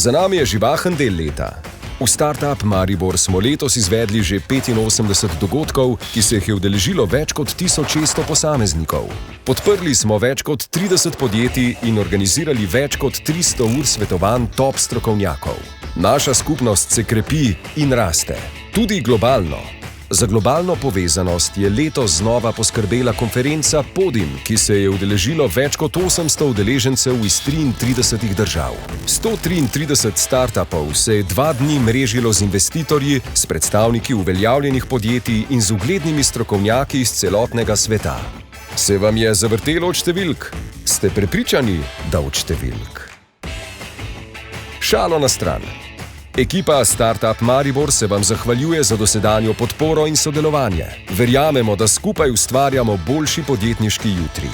Za nami je živahen del leta. V Startup Maribor smo letos izvedli že 85 dogodkov, ki se jih je udeležilo več kot 1600 posameznikov. Podprli smo več kot 30 podjetij in organizirali več kot 300 ur svetovanj top strokovnjakov. Naša skupnost se krepi in raste, tudi globalno. Za globalno povezanost je letos znova poskrbela konferenca Podim, ki se je udeležilo več kot 800 udeležencev iz 33 držav. 133 startupov se je 2 dni mrežilo z investitorji, s predstavniki uveljavljenih podjetij in z uglednimi strokovnjaki iz celotnega sveta. Se vam je zavrtelo od številk? Ste prepričani, da od številk? Šalo na stran. Ekipa Startup Maribor se vam zahvaljuje za dosedanjo podporo in sodelovanje. Verjamemo, da skupaj ustvarjamo boljši podjetniški jutri.